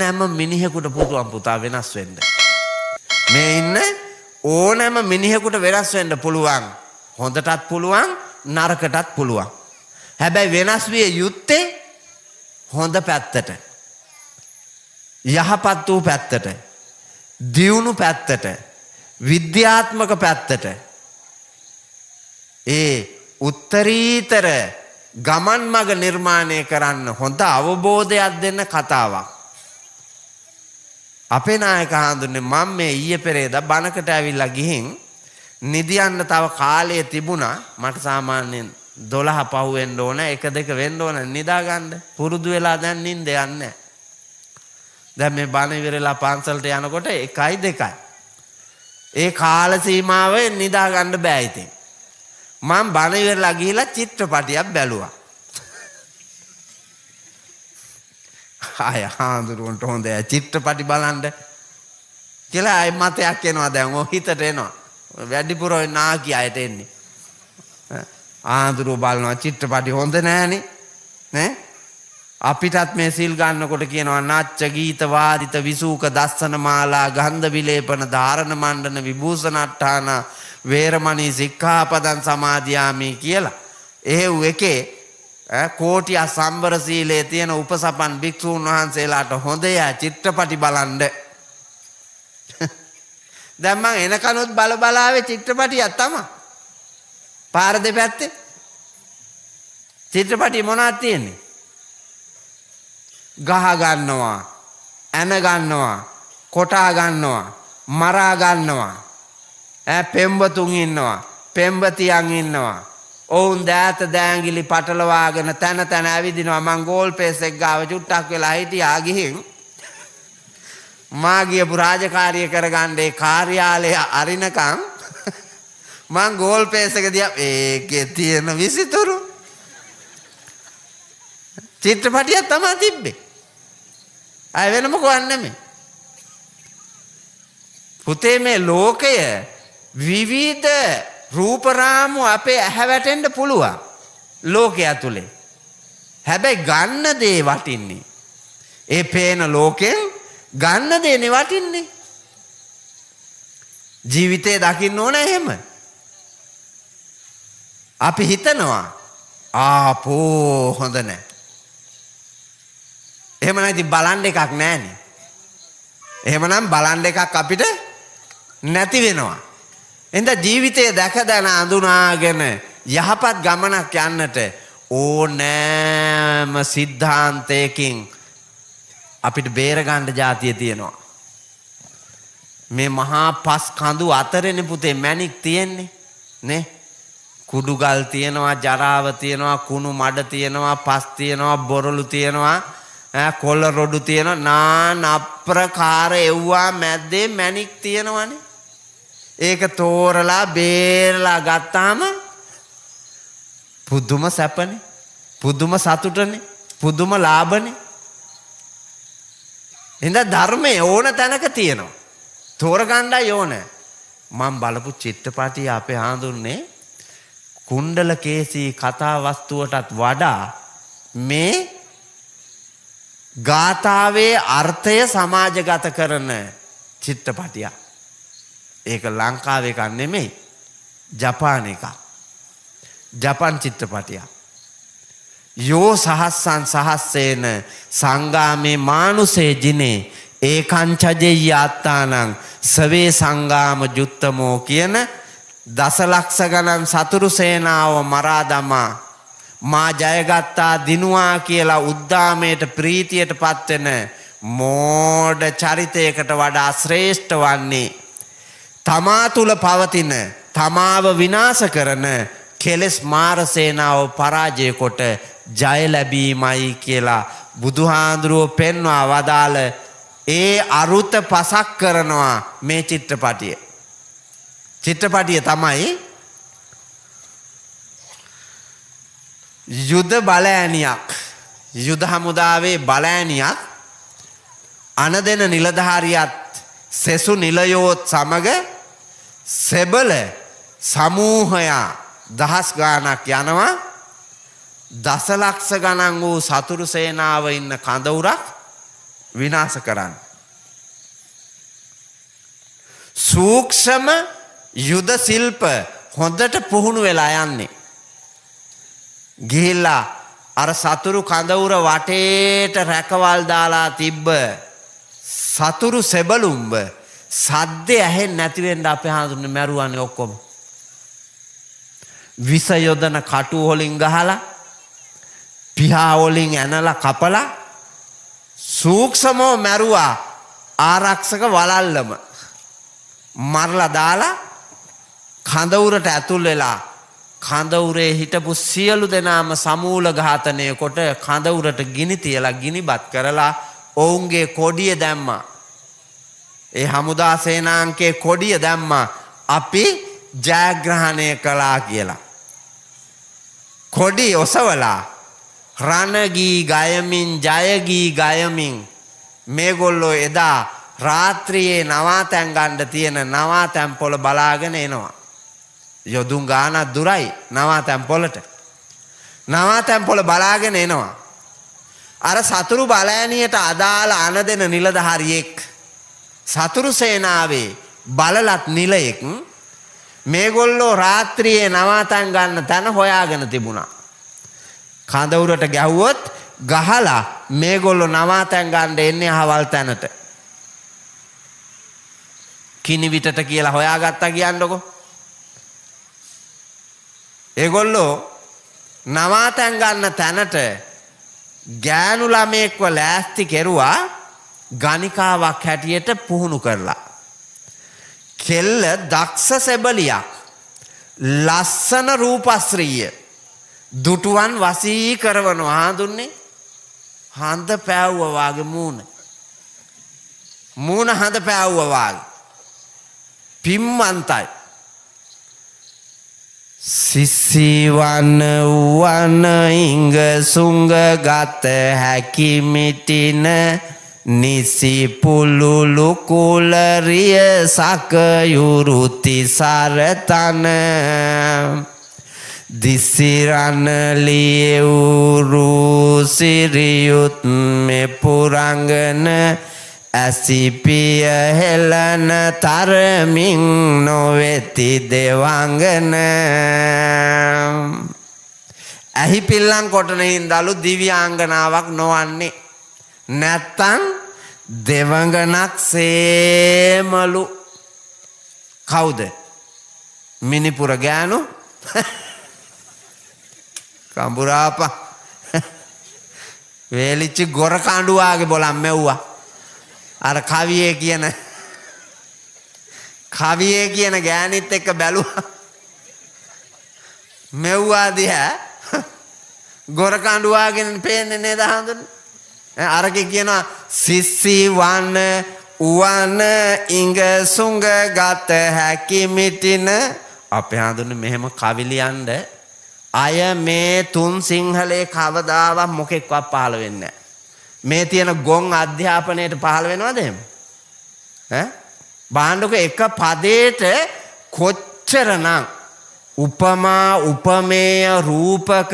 ඕනෑම මිනිහෙකුට පුළුවන් පුතා වෙනස් වෙන්න. මේ ඉන්න ඕනෑම මිනිහෙකුට වෙනස් වෙන්න පුළුවන්. හොඳටත් පුළුවන් නරකටත් පුළුවන්. හැබැයි වෙනස් විය යුත්තේ හොඳ පැත්තට. යහපත් වූ පැත්තට. දියුණු පැත්තට. විද්‍යාත්මක පැත්තට. ඒ උත්තරීතර ගමන් මඟ නිර්මාණය කරන්න හොඳ අවබෝධයක් දෙන්න කතාවක්. අපේ නායක හඳුන්නේ මම මේ ඊයේ පෙරේදා බණකට ඇවිල්ලා ගිහින් නිදියන්න තව කාලය තිබුණා. මට සාමාන්‍යයෙන් 12 පහු වෙන්න ඕන 1 2 වෙන්න ඕන නිදා ගන්න. පුරුදු වෙලා දැන් නිින්ද යන්නේ. දැන් මේ බණ ඉවරලා පන්සලට යනකොට 1යි 2යි. ඒ කාල සීමාවේ නිදා ගන්න බෑ ඉතින්. මම බණ ඉවරලා ගිහිල්ලා චිත්‍රපටියක් බැලුවා. ආය හාඳුරුවන්ට හොඳයි චිත්‍රපටි බලන්න කියලා ආයි මතයක් එනවා දැන් ඔය හිතට එනවා. වැඩිපුර ඔය නාකි අයට එන්නේ. ආඳුරුව බලනවා චිත්‍රපටි හොඳ නෑනේ. නේ? අපිටත් මේ සිල් ගන්නකොට කියනවා නාච්ච ගීත වාදිත විසූක දස්සන මාලා ගන්ධ විලේපන ධාරණ මණ්ඩන විභූෂණට්ඨාන වේරමණී සික්ඛාපදං සමාදියාමි කියලා. එහෙව් එකේ කෝටිය සම්වර සීලයේ තියෙන උපසපන් භික්ෂූන් වහන්සේලාට හොඳය චිත්‍රපටි බලන්න. දැන් මං එනකනුත් බලාවේ චිත්‍රපටියක් තමයි. පාර දෙපැත්තේ චිත්‍රපටි මොනවද තියෙන්නේ? ගහ ගන්නවා, ඇන ගන්නවා, කොටා ගන්නවා, මරා ගන්නවා. පෙම්වතුන් ඉන්නවා, පෙම්වතියන් ඉන්නවා. ඔවුන් දෑත දෑංගිලි පටලවාගෙන තැන තැන ඇවිදිනවා. මං ගෝල් පේස් එක ගාව චුට්ටක් වෙලා හිටියා ගිහින් මා ගියපු රාජකාරිය කරගන්න ඒ කාර්යාලය අරිනකම් මං ගෝල් පේස් එක දිහා ඒකේ තියෙන විසිතුරු චිත්‍රපටියක් තමයි තිබ්බේ. අය වෙන මොකවත් නෙමෙයි. පුතේ මේ ලෝකය විවිධ රූපරාමු අපේ ඇහැ වැටෙන්න පුළුවන් ලෝකය ඇතුලේ. හැබැයි ගන්න දේ වටින්නේ. ඒ පේන ලෝකෙන් ගන්න දේනේ වටින්නේ. ජීවිතේ දකින්න ඕන එහෙම. අපි හිතනවා ආපෝ හොඳ නැහැ. එහෙම නැති බලන්න එකක් නැහැනේ. එහෙමනම් බලන්න එකක් අපිට නැති වෙනවා. එහෙනම් ජීවිතයේ දැක දැන අඳුනාගෙන යහපත් ගමනක් යන්නට ඕනෑම සිද්ධාන්තයකින් අපිට බේර ගන්න જાතිය තියෙනවා. මේ මහා පස් කඳු අතරේනේ පුතේ මැණික් තියෙන්නේ නේ. කුඩුගල් තියෙනවා, ජරාව තියෙනවා, කුණු මඩ තියෙනවා, පස් තියෙනවා, බොරළු තියෙනවා, කොළ රොඩු තියෙනවා. නාන අප්‍රකාර එව්වා මැද්දේ මැණික් තියෙනවනේ. ඒක තෝරලා බේරලා ගත්තාම පුදුම සැපනේ, පුදුම සතුටනේ, පුදුම ලාභනේ. එහෙනම් ධර්මයේ ඕන තැනක තියෙනවා. තෝරගන්නයි ඕන. මම බලපු චිත්‍රපටිය අපේ හඳුන්නේ කුණ්ඩල කේසී කතා වස්තුවටත් වඩා මේ ගාථාවේ අර්ථය සමාජගත කරන චිත්‍රපටියක්. ඒක ලංකාවේ එකක් නෙමෙයි. ජපාන එකක්. ජපන් චිත්‍රපටියක්. යෝ සහස්සන් සහස්සේන සංගාමේ මානුසේ ජිනේ ඒකංචජෙය්‍ය අත්තානං සවේ සංගාම ජුත්තමෝ කියන දසලක්ෂ ගණන් සතුරු සේනාව මරා දමා මා ජයගත්තා දිනුවා කියලා උද්දාමයට ප්‍රීතියට පත්වෙන මෝඩ චරිතයකට වඩා ශ්‍රේෂ්ඨ වන්නේ තමා තුල පවතින තමාව විනාශ කරන කෙලෙස් මාර සේනාව පරාජය කොට ජය ලැබීමයි කියලා බුදුහාඳුරුව පෙන්වා වදාළ ඒ අරුත පසක් කරනවා මේ චිත්‍රපටිය. චිත්‍රපටිය තමයි යුද බලෑනියක්. යුද හමුදාවේ බලෑනියක් අනදෙන නිලධාරියත් සෙසු නිලයෝත් සමග සෙබල සමූහයා දහස් ගානක් යනවා. දසලක්ෂ ගණන් වූ සතුරු සේනාව ඉන්න කඳවුරක් විනාශ කරන්න. සූක්ෂම යුද ශිල්ප හොඳට පුහුණු වෙලා යන්නේ. ගිහිල්ලා අර සතුරු කඳවුර වටේට රැකවල් දාලා තිබ්බ සතුරු සෙබළුම්බ සද්දේ ඇහෙන්නේ නැති වෙන්න අපේ හාමුදුරනේ මැරුවානේ ඔක්කොම. විස යොදන කටු වලින් ගහලා පිහා වලින් ඇනලා කපලා සූක්ෂමව මැරුවා ආරක්ෂක වලල්ලම මරලා දාලා කඳවුරට ඇතුල් වෙලා කඳවුරේ හිටපු සියලු දෙනාම සමූල ඝාතනය කොට කඳවුරට ගිනි තියලා ගිනිබත් කරලා ඔවුන්ගේ කොඩිය දැම්මා. ඒ හමුදා සේනාංකේ කොඩිය දැම්මා අපි ජයග්‍රහණය කළා කියලා. කොඩි ඔසවලා රණගී ගයමින් ජයගී ගයමින් මේගොල්ලෝ එදා රාත්‍රියේ නවාතැන් ගන්න තියෙන නවාතැන් පොළ බලාගෙන එනවා. යොදුන් ගානක් දුරයි නවාතැන් පොළට. නවාතැන් පොළ බලාගෙන එනවා. අර සතුරු බලෑනියට අදාළ අණ දෙන නිලධාරියෙක් සතුරු සේනාවේ බලලත් නිලයෙක් මේගොල්ලෝ රාත්‍රියේ නවාතැන් ගන්න තැන හොයාගෙන තිබුණා. කඳවුරට ගැහුවොත් ගහලා මේගොල්ලෝ නවාතැන් ගන්න එන්නේ අහවල් තැනට. කිනිවිටට කියලා හොයාගත්තා කියන්නකො. ඒගොල්ලෝ නවාතැන් ගන්න තැනට ගෑනු ළමයෙක්ව ලෑස්ති කෙරුවා ගණිකාවක් හැටියට පුහුණු කරලා. කෙල්ල දක්ෂ සෙබලියක් ලස්සන රූපශ්‍රීය දුටුවන් වසී කරවනවා හඳුන්නේ හඳ පෑවුවා වාගේ මූණ හඳ පෑවුවා වාගේ පිම්මන්තයි. සිසිවන වන ඉංග සුංග ගත හැකි මිටින නිසි පුලුලු කුලරිය සකයුරුති සරතන දිසිරනලියවුරු සිරියුත් මෙ පුරංගන ඇසිපිය හෙලන තරමින් නොවෙති දෙවංගන. ඇහි පිල්ලන් කොටන හින්දලු දිව්‍යාංගනාවක් නොවන්නේ. නැත්තං දෙවඟනක් සේමලු. කවුද? මිනිපුර ගෑනු කඹුරාපා වේලිච්චි ගොර කණ්ඩුවාගේ බොලම් මෙව්වා. අර කවියේ කියන ගෑනිත් එක්ක බැලුවා. මෙව්වා දිහා ගොර කණ්ඩුවාගෙන පේන්නේ නේද හඳුන්නේ? අරකේ කියනවා සිස්සි වන උවන ඉංග සුංග ගත හැකි මිටින. අපේ හඳුන්නේ මෙහෙම කවි ලියන්න අය මේ තුන් සිංහලේ කවදාවත් මොකෙක්වත් පහළ වෙන්නේ නැහැ. මේ තියෙන ගොන් අධ්‍යාපනයට පහළ වෙනවද එහෙම? බාණ්ඩක එක පදේට කොච්චරනම් උපමා උපමේය රූපක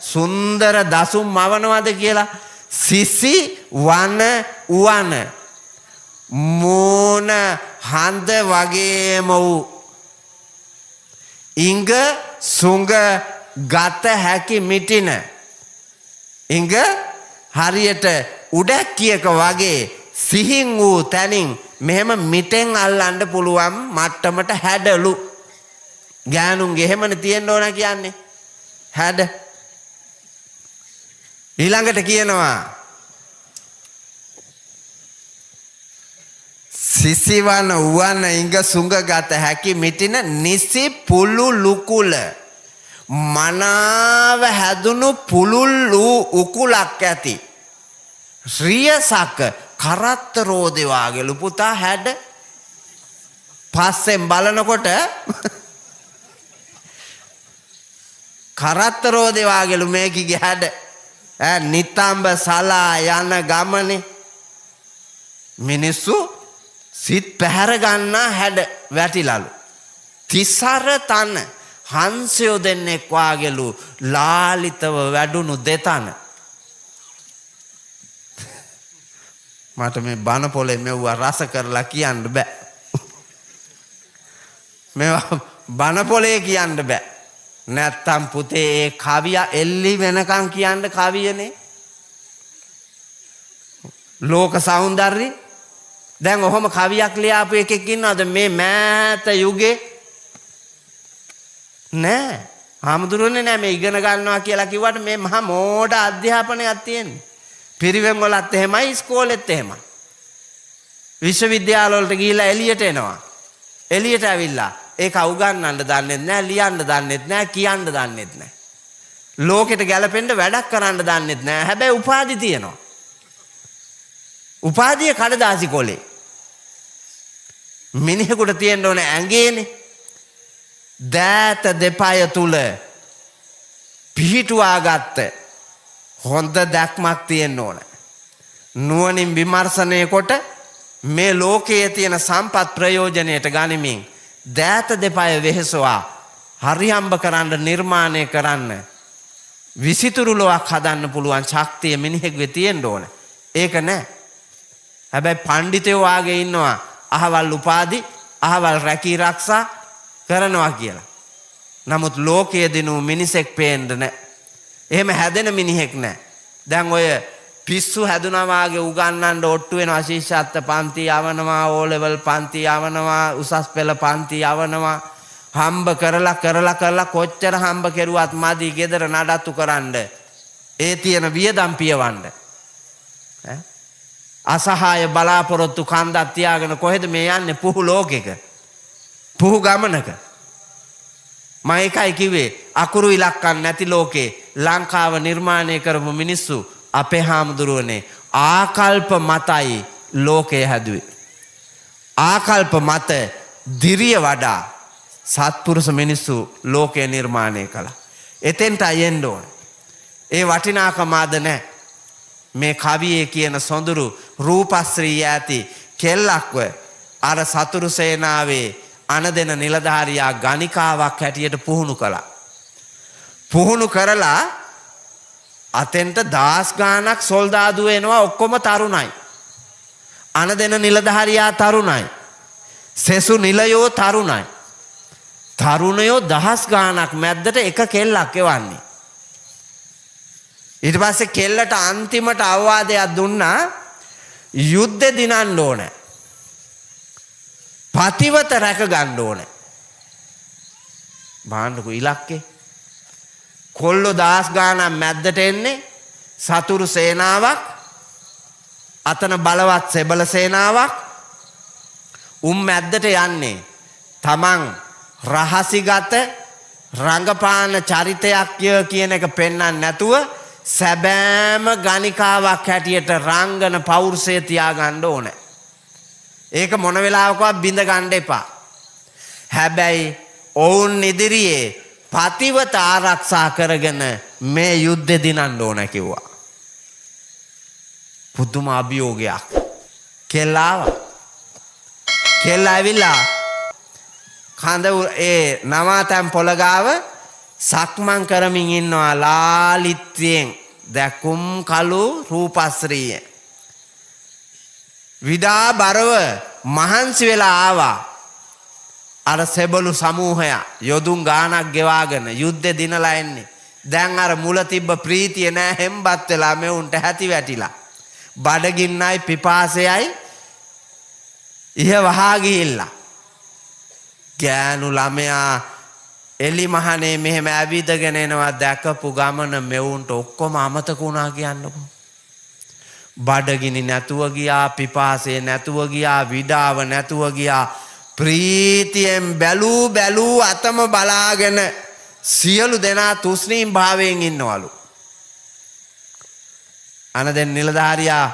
සුන්දර දසුම් මවනවද කියලා. සිසි වන උවන මූණ හඳ වගේම වූ ඉංග සුංග ගත හැකි මිටින. ඉංග හරියට උඩැක්කියක වගේ සිහින් වූ තැනින් මෙහෙම මිටෙන් අල්ලන්න පුළුවන් මට්ටමට හැඩලු. ගෑනුන්ගේ එහෙමනේ තියෙන්න ඕන කියන්නේ හැඩ. ඊළඟට කියනවා සිසිවන උවන ඉංග සුංග ගත හැකි මිටින නිසි පුලු ලුකුල මනාව හැදුණු පුළුල් වූ උකුලක් ඇති ශ්‍රියසක කරත්ත රෝදේ වාගේලු පුතා හැඩ. පස්සෙන් බලනකොට කරත්ත රෝදේ වාගේලු මේකිගේ හැඩ. නිතම්බ සලා යන ගමනේ මිනිස්සු සිත් පැහැර ගන්නා හැඩ වැටිලලු. තිසර තන හංසයෝ දෙන්නෙක් වාගේලු ලාලිතව වැඩුණු දෙතන. මට මේ බන පොලේ මෙව්වා රස කරලා කියන්න බෑ. මේවා බන පොලේ කියන්න බෑ. නැත්තම් පුතේ ඒ කවිය එල්ලි වෙනකන් කියන්න කවියනේ. ලෝක සෞන්දර්ය දැන් ඔහොම කවියක් ලියාපු එකෙක් ඉන්නවද මේ මෑත යුගේ? නෑ. හාමුදුරනේ නෑ මේ ඉගෙන ගන්නවා කියලා කිව්වට මේ මහා මෝඩ අධ්‍යාපනයක් තියෙන්නේ. පිරිවෙන් වලත් එහෙමයි ඉස්කෝලෙත් එහෙමයි. විශ්වවිද්‍යාල වලට ගිහිල්ලා එළියට එනවා. එළියට ඇවිල්ලා ඒක උගන්වන්න දන්නෙත් නෑ, ලියන්න දන්නෙත් නෑ, කියන්න දන්නෙත් නෑ. ලෝකෙට ගැලපෙන්න වැඩක් කරන්න දන්නෙත් නෑ. හැබැයි උපාධි තියෙනවා. උපාධිය කඩදාසි කොලේ. මිනිහෙකුට තියෙන්න ඕනේ ඇඟේනේ. දෑත දෙපය තුල පිහිටුවාගත්ත හොඳ දැක්මක් තියෙන්න ඕනේ. නුවණින් විමර්ශනය කොට මේ ලෝකයේ තියෙන සම්පත් ප්‍රයෝජනයට ගනිමින් දෑත දෙපය වෙහෙසවා හරියම්බ කරන්න නිර්මාණය කරන්න විසිතුරු ලොවක් හදන්න පුළුවන් ශක්තිය මිනිහෙකුගේ තියෙන්න ඕනේ. ඒක නෑ. හැබැයි පඬිතයෝ වාගේ ඉන්නවා අහවල් උපාධි අහවල් රැකී ආරක්ෂා කරනවා කියලා. නමුත් ලෝකයේ දිනු මිනිසෙක් පේන්න නැහැ. එහෙම හැදෙන මිනිහෙක් නැහැ. දැන් ඔය පිස්සු හැදුනා වාගේ උගන්නන්න ඔට්ටු වෙනවා. ශිෂ්‍යත්ව පන්ති යවනවා, ඕ ලෙවල් පන්ති යවනවා, උසස් පෙළ පන්ති යවනවා. හම්බ කරලා කොච්චර හම්බ කෙරුවත් මදි ගෙදර නඩත්තු කරන්න. ඒ තියෙන වියදම් පියවන්න. අසහාය බලාපොරොත්තු කන්දක් තියාගෙන කොහෙද මේ යන්නේ? පුහු ලෝකෙක. පුහු ගමනක. මම ඒකයි කිව්වේ අකුරු ඉලක්කම් නැති ලෝකේ ලංකාව නිර්මාණය කරපු මිනිස්සු අපේ හාමුදුරුවනේ ආකල්ප මතයි ලෝකය හැදුවේ. ආකල්ප මත දිරිය වඩා සත්පුරුෂ මිනිස්සු ලෝකය නිර්මාණය කළා. එතෙන්ට යන්න ඕන. ඒ වටිනාකම අද නැහැ. මේ කවියේ කියන සොඳුරු රූපශ්‍රී ඇති කෙල්ලක්ව අර සතුරු සේනාවේ අනදෙන නිලධාරියා ගණිකාවක් හැටියට පුහුණු කළා. පුහුණු කරලා අතෙන්ට 10 ගාණක් සොල්දාදු වෙනවා. ඔක්කොම තරුණයි. අනදෙන නිලධාරියා තරුණයි. සෙසු නිලයෝ තරුණයි. තරුණයෝ 10 ගාණක් මැද්දට එක කෙල්ලක් එවන්නේ. ඊට පස්සේ කෙල්ලට අන්තිමට අවවාදයක් දුන්නා යුද්ධෙ දිනන්න ඕන. පතිවත රැක ගන්න ඕන. බාන්නකෝ ඉලක්කේ. කොල්ලෝ 10 ගාණක් මැද්දට එන්නේ සතුරු සේනාවක්. අතන බලවත් සෙබල සේනාවක්. මැද්දට යන්නේ තමන් රහසිගත රංගපාන චරිතයක් කියන එක පෙන්වන්න නැතුව සැබෑම ගණිකාවක් හැටියට රංගන පෞරුෂය තියාගන්න ඕන. ඒක මොන වෙලාවකවත් බිඳ ගන්න එපා. හැබැයි ඔවුන් ඉදිරියේ පතිවත ආරක්ෂා කරගෙන මේ යුද්ධෙ දිනන්න ඕන කිව්වා. පුදුම අභියෝගයක්. කෙල්ලාව. කෙල්ලා ඇවිල්ලා කඳ ඒ නවාතැන් පොළගාව සක්මන් කරමින් ඉන්නවා ලාලිත්වයෙන් දැකුම් කළු රූපශ්‍රීය. විඩා බරව මහන්සි වෙලා ආවා. අර සෙබළු සමූහය යොදුන් ගානක් ගෙවාගෙන යුද්ධෙ දිනලා එන්නේ. දැන් අර මුල තිබ්බ ප්‍රීතිය නෑ. හෙම්බත් වෙලා මෙවුන්ට හැටි වැටිලා. බඩගින්නයි පිපාසයයි ඉහ වහා ගිහිල්ලා. ගෑනු ළමයා එලි මහනේ මෙහෙම ඇවිදගෙන එනවා. දැකපු ගමන මෙවුන්ට ඔක්කොම අමතක වුණා කියන්නකෝ. බඩගිනි නැතුව ගියා, පිපාසය නැතුව ගියා, විඩාව නැතුව ගියා. ප්‍රීතියෙන් බැලූ අතම බලාගෙන සියලු දෙනා තුස්නීම් භාවයෙන් ඉන්නවලු. අනදෙන් නිලධාරියා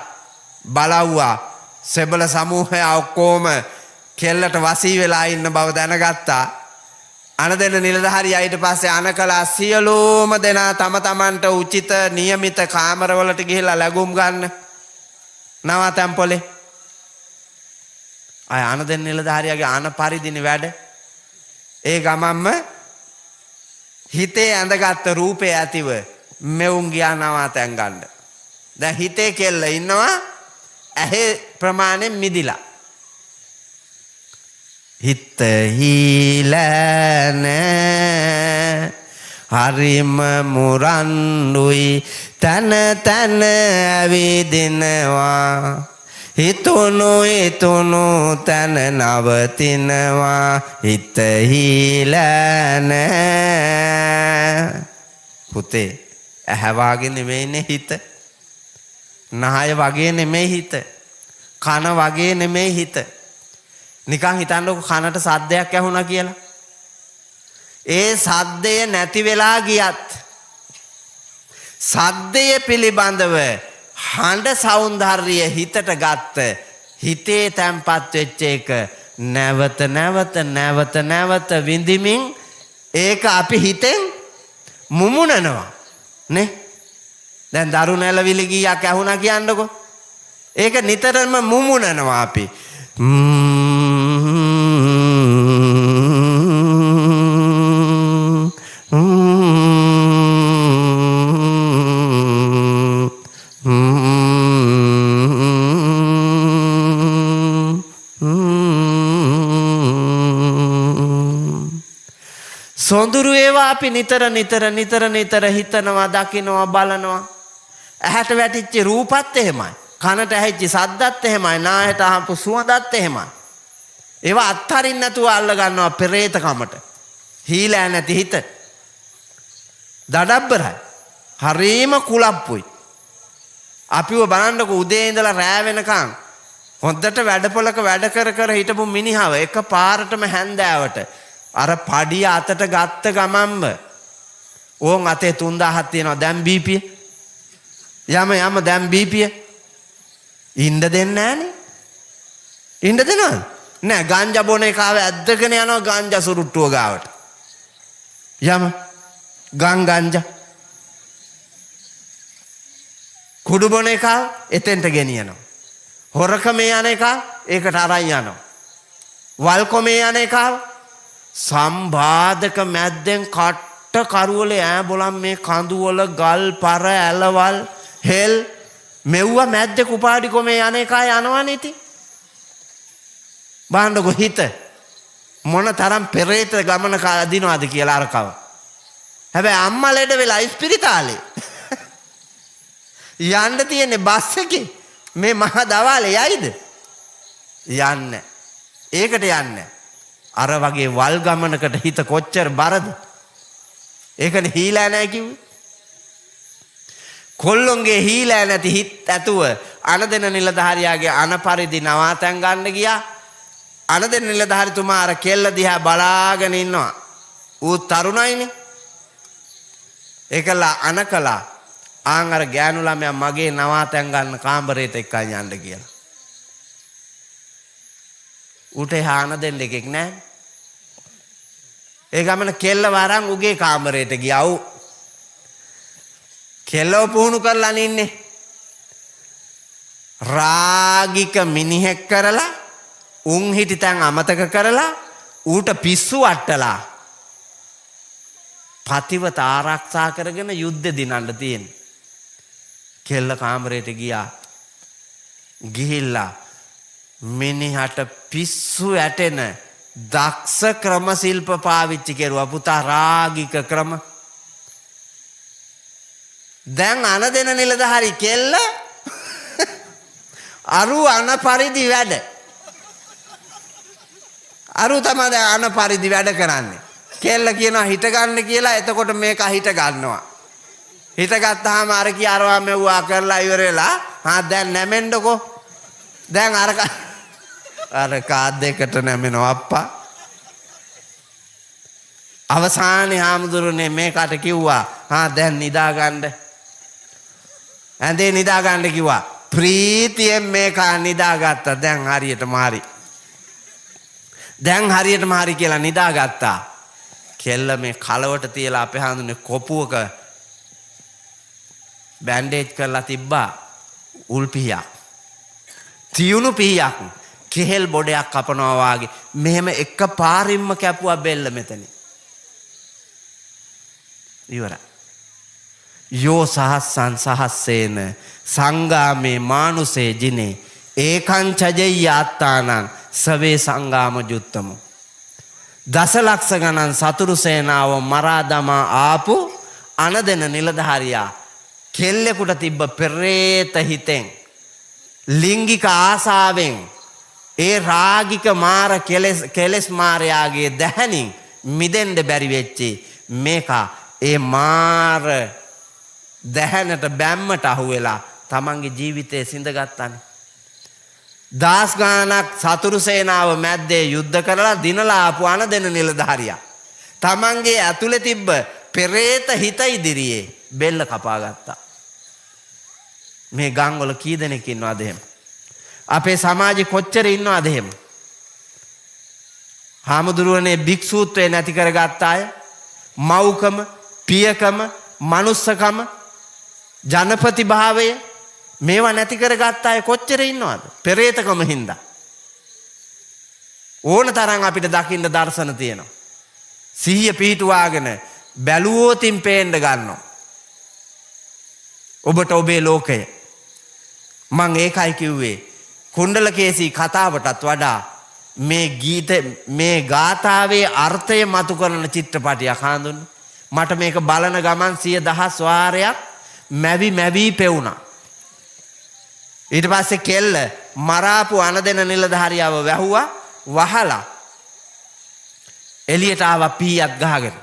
බලව්වා සෙබළ සමූහය ඔක්කොම කෙල්ලට වසී වෙලා ඉන්න බව දැනගත්තා. අනදෙන නිලධාරියා ඊට පස්සේ අනකලා සියලුම දෙනා තම තමන්ට උචිත නියමිත කාමරවලට ගිහිල්ලා ලැබුම් ගන්න. නවාතැන් පොලේ. අය අනදෙන නිලධාරියාගේ අන පරිදිනේ වැඩ. ඒ ගමම්ම හිතේ ඇඳගත්ත රූපේ ඇතිව මෙවුන් ගියා නවාතැන් ගන්න. දැන් හිතේ කෙල්ල ඉන්නවා, ඇහි ප්‍රමාණයෙන් මිදිලා. හිත හීලන හරිම මුරන්ඩුයි තන තන ඇවිදිනවා හිතුණු තැන නවතිනවා හිත හීලන පුතේ ඇහැ වගේ නෙමෙයිනේ හිත නහය වගේ නෙමෙයි හිත කන වගේ නෙමෙයි හිත නිකන් හිතන්නකො කනට සද්දයක් ඇහුණා කියලා ඒ සද්දය නැති වෙලා ගියත් සද්දය පිළිබඳව හඬ සෞන්දර්යය හිතට ගත්ත හිතේ තැම්පත් වෙච්ච එක නැවත නැවත විඳිමින් ඒක අපි හිතෙන් මුමුණනවා නේ දැන් දරුණු ඇලවිලි ගීයක් ඇහුණා කියන්නකො ඒක නිතරම මුමුණනවා අපි සොඳුරු ඒවා අපි නිතර හිතනවා දකිනවා බලනවා ඇහැට වැටිච්ච රූපත් එහෙමයි කනට ඇහිච්ච සද්දත් එහෙමයි නායට අහපු සුවඳත් එහෙමයි ඒවා අත්හරින්න නැතුව අල්ල ගන්නවා පෙරේතකමට හීලෑ නැති හිත දඩබ්බරයි හරීම කුලප්පුයි අපිව බලන්නකො උදේ ඉඳලා රෑ වෙනකන් හොඳට වැඩපොලක වැඩ කර හිටපු මිනිහව එක පාරටම හැන්දෑවට අර පඩිය අතට ගත්ත ගමම්ම ඕන් අතේ 3000ක් තියෙනවා දැන් බීපිය යම දැන් බීපිය ඉන්න දෙන්නේ නැහනේ ඉන්න දෙනවද නෑ ගංජා බොන එකාව ඇද්දගෙන යනවා ගංජා සුරුට්ටුව ගාවට යම ගංජා කුඩු බොන එකාව එතෙන්ට ගෙනියනවා හොරකමේ යන එකාව ඒකට අරන් යනවා වල්කොමේ යන එකාව සම්බාධක මැද්දෙන් කට්ට කරුවල ඈ බොලම් මේ කඳුවල ගල් පර ඇලවල් හෙල් මෙව්ව මැද්දේ කුපාඩි කොමේ යන එකා යනවනේ ඉතින් බාන්නකො හිත මොන තරම් පෙරේත ගමනක අදිනවද කියලා අරකව හැබැයි අම්මා ලෙඩ වෙලා ඉස්පිරිතාලේ යන්න තියෙන්නේ බස් එකේ මේ මහ දවාලේ යයිද යන්නේ ඒකට යන්නේ අර වගේ වල් ගමනකට හිත කොච්චර බරද ඒකනේ හීලෑ නැහැ කිව්වේ කොල්ලොන්ගේ හීලෑ නැති හිත ඇතුව අනදෙන නිලධාරියාගේ අනපරිදි නවාතැන් ගන්න ගියා අනදෙන නිලධාරිතුමා අර කෙල්ල දිහා බලාගෙන ඉන්නවා ඌ තරුණයිනේ ඒකලා අනකලා ආන් අර ගෑනු ළමයා මගේ නවාතැන් ගන්න කාමරේට එක්කන් යන්න කියලා ඌට හාන දෙන්න එකෙක් නැහැ ඒ ගමන කෙල්ල වරන් උගේ කාමරේට ගියා ඌ කෙල්ලව පුහුණු කරලා ඉන්නේ රාගික මිනිහෙක් කරලා උන් හිටිතන් අමතක කරලා ඌට පිස්සු වට්ටලා පතිවත ආරක්ෂා කරගෙන යුද්ධ දිනන්න තියෙන කෙල්ල කාමරේට ගියා ගිහිල්ලා මිනිහට පිස්සු ඇටෙන දක්ෂ ක්‍රම ශිල්ප පාවිච්චි කෙරුවා පුතා රාගික ක්‍රම දැන් අනදෙන නිලධාරි කෙල්ල අරු අන පරිදි වැඩ අරු තමයි දැන් අන පරිදි වැඩ කරන්නේ කෙල්ල කියනවා හිට ගන්න කියලා එතකොට මේක හිට ගන්නවා හිට ගත්තාම අර කී අරවා මෙව්වා කරලා ඉවර වෙලා දැන් නැමෙන්නකෝ දැන් අර කාද්දයකට නැමෙනවා අප්පා අවසානයේ හාමුදුරනේ මේකට කිව්වා දැන් නිදා ගන්න ඇඳේ නිදා ගන්න කිව්වා ප්‍රීතියෙන් මේක නිදාගත්තා දැන් හරියටම හරි කියලා නිදාගත්තා කෙල්ල මේ කලවට තියලා අපේ හාමුදුරනේ කොපුවක බෑන්ඩේජ් කරලා තිබ්බා උල් පිහියක් තියුණු පිහියක් කෙහෙල් බොඩයක් කපනවා වාගේ මෙහෙම එක පාරින්ම කැපුවා බෙල්ල මෙතනින් ඉවරයි යෝ සහස්සන් සහස්සේන සංගාමේ මානුසේ ජිනේ ඒකං චජෙය්‍ය අත්තානං සවේ සංගාම ජුත්තමු. දසලක්ෂ ගණන් සතුරු සේනාව මරා දමා ආපු අනදෙන නිලධාරියා කෙල්ලෙකුට තිබ්බ පෙරේත හිතෙන් ලිංගික ආසාවෙන් ඒ රාගික මාර කෙලෙස් මාරයාගේ දැහැනින් මිදෙන්න බැරි වෙච්චි මේක ඒ මාර දැහැනට බැම්මට අහු වෙලා තමන්ගේ ජීවිතේ සිඳගත්තානේ. දාස් ගානක් සතුරු සේනාව මැද්දේ යුද්ධ කරලා දිනලා ආපු අනදෙන නිලධාරියා තමන්ගේ ඇතුලේ තිබ්බ පෙරේත හිත ඉදිරියේ බෙල්ල කපා ගත්තා. මේ ගම්වල කී දෙනෙක් ඉන්නවද එහෙම? අපේ සමාජෙ කොච්චර ඉන්නවද එහෙම? හාමුදුරුවනේ භික්ෂූත්වය නැති කරගත්ත අය, මව්කම, පියකම, මනුස්සකම, ජනපති භාවය මේවා නැති කරගත්ත අය කොච්චර ඉන්නවද? පෙරේතකම හින්දා. ඕන තරම් අපිට දකින්න දර්ශන තියෙනවා. සිහිය පිහිටුවාගෙන බැලුවෝතින් පේන්න ගන්නවා. ඔබට ඔබේ ලෝකය. මං ඒකයි කිව්වේ කුණ්ඩලකේසී කතාවටත් වඩා මේ ගාථාවේ අර්ථය මතු කරන චිත්‍රපටයක් හඳුන්න. මට මේක බලන ගමන් 100,000 වාරයක් මැවි පෙවුණා. ඊට පස්සේ කෙල්ල මරාපු අනදෙන නිලධාරියාව වැහුවා වහලා එළියට ආවා පීයක් ගහගෙන.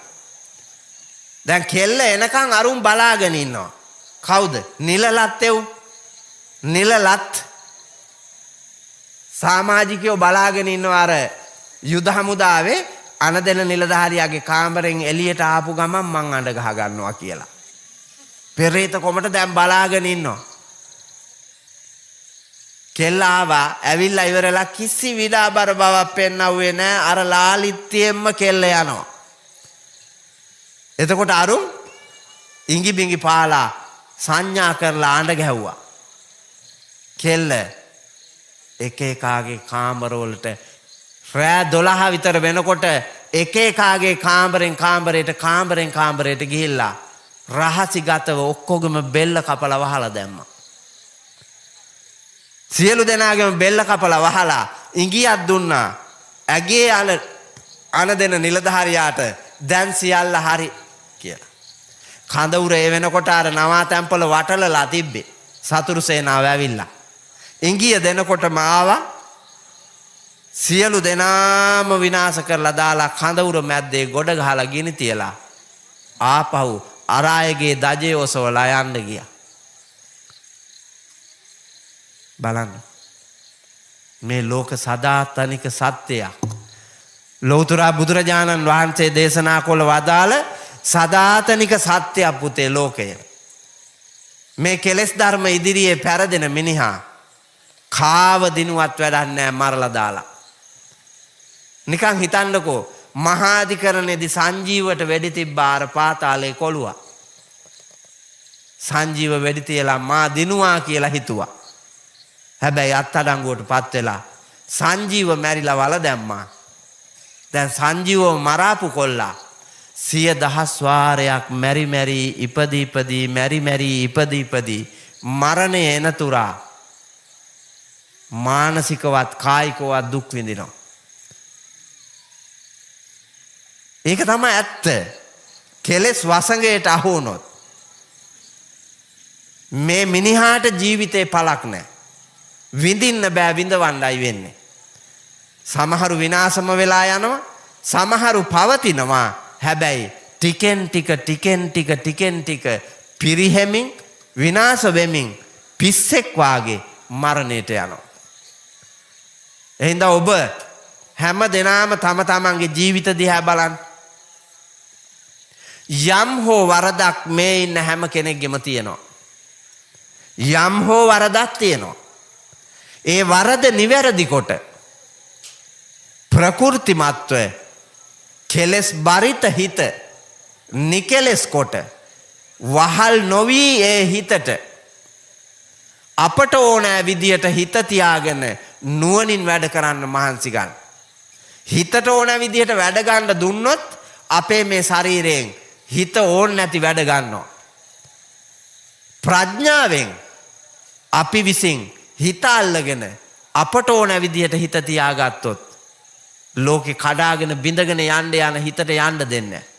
දැන් කෙල්ල එනකන් අරුන් බලාගෙන ඉන්නවා. කවුද? නිලලත් එව්. නිලලත් සමාජිකයෝ බලාගෙන ඉන්නවා අර යුද හමුදාවේ අනදෙන නිලධාරියාගේ කාමරෙන් එළියට ආපු ගමන් මං අඬ ගහ ගන්නවා කියලා. පෙරේත කොමට දැන් බලාගෙන ඉන්නවා. කෙල්ල ආවා ඇවිල්ලා ඉවරලා කිසි විඩාබර බවක් පෙන්නවුවේ නෑ. අර ලාලිත්‍යයෙන්ම කෙල්ල යනවා. එතකොට අරුන් ඉඟි බිඟි පාලා සංඥා කරලා අඬ ගැහුවා. කෙල්ල එක එකාගේ කාමරවලට රෑ 12 විතර වෙනකොට එක එකාගේ කාමරෙන් කාමරයට ගිහිල්ලා රහසිගතව ඔක්කොගම බෙල්ල කපලා වහලා දැම්මා. සියලු දෙනාගේම බෙල්ල කපලා වහලා ඉඟියක් දුන්නා. ඇගේ අනදෙන නිලධාරියාට දැන් සියල්ල හරි කියලා. කඳවුර ඒ වෙනකොට අර නවාතැන්පල වටලලා තිබ්බේ. සතුරු සේනාව ඇවිල්ලා ඉංගිය දෙනකොටම ආවා. සියලු දෙනාම විනාශ කරලා දාලා කඳවුර මැද්දේ ගොඩ ගහලා ගිනි තියලා ආපහු අරායගේ දජේ ඔසවලා යන්න ගියා. බලන්න මේ ලෝක සදාතනික සත්‍යයක්. ලෞතර බුදුරජාණන් වහන්සේ දේශනා කළ වදාළ සදාතනික සත්‍යයක් පුතේ ලෝකය. මේ කෙලෙස් ධර්ම ඉදිරියේ පැරදෙන මිනිහා කාව දිනුවත් වැඩක් නැහැ මරලා දාලා. නිකන් හිතන්නකෝ මහාධිකරණයේදී සංජීවට වෙඩි තිබ්බා අර පාතාලේ කොළුවා. සංජීව වෙඩි තියලා මා දිනුවා කියලා හිතුවා. හැබැයි අත්අඩංගුවටපත් වෙලා සංජීව මැරිලා වල දැම්මා. දැන් සංජීවව මරාපු කොල්ලා 100,000 වාරයක් මැරි ඉපදී මරණය එනතුරා මානසිකවත් කායිකවත් දුක් විඳිනවා. ඒක තමයි ඇත්ත. කෙලෙස් වසඟයට අහු වුණොත් මේ මිනිහාට ජීවිතේ පළක් නැහැ. විඳින්න බෑ, විඳවන්නයි වෙන්නේ. සමහරු විනාශම වෙලා යනවා, සමහරු පවතිනවා. හැබැයි ටිකෙන් ටික පිරිහෙමින් විනාශ වෙමින් පිස්සෙක් වාගේ මරණයට යනවා. එහෙනම් ඔබ හැම දිනම තම තමන්ගේ ජීවිත දිහා බලන්න. යම් හෝ වරදක් මේ ඉන්න හැම කෙනෙක්ගෙම තියෙනවා. යම් හෝ වරදක් තියෙනවා. ඒ වරද නිවැරදි කොට ප්‍රකෘතිමත්ව කෙලස් බරිත හිත නිකලස් කොට වහල් නොවි ඒ හිතට අපට ඕනෑ විදියට හිත තියාගෙන නුවණින් වැඩ කරන්න මහන්සි ගන්න. හිතට ඕනෑ විදියට වැඩ ගන්න දුන්නොත් අපේ මේ ශරීරයෙන් හිත ඕන නැති වැඩ ගන්නවා. ප්‍රඥාවෙන් අපි විසින් හිත අල්ලගෙන අපට ඕන විදිහට හිත තියාගත්තොත් ලෝකේ කඩාගෙන බිඳගෙන යන්න යන හිතට යන්න දෙන්නේ නැහැ.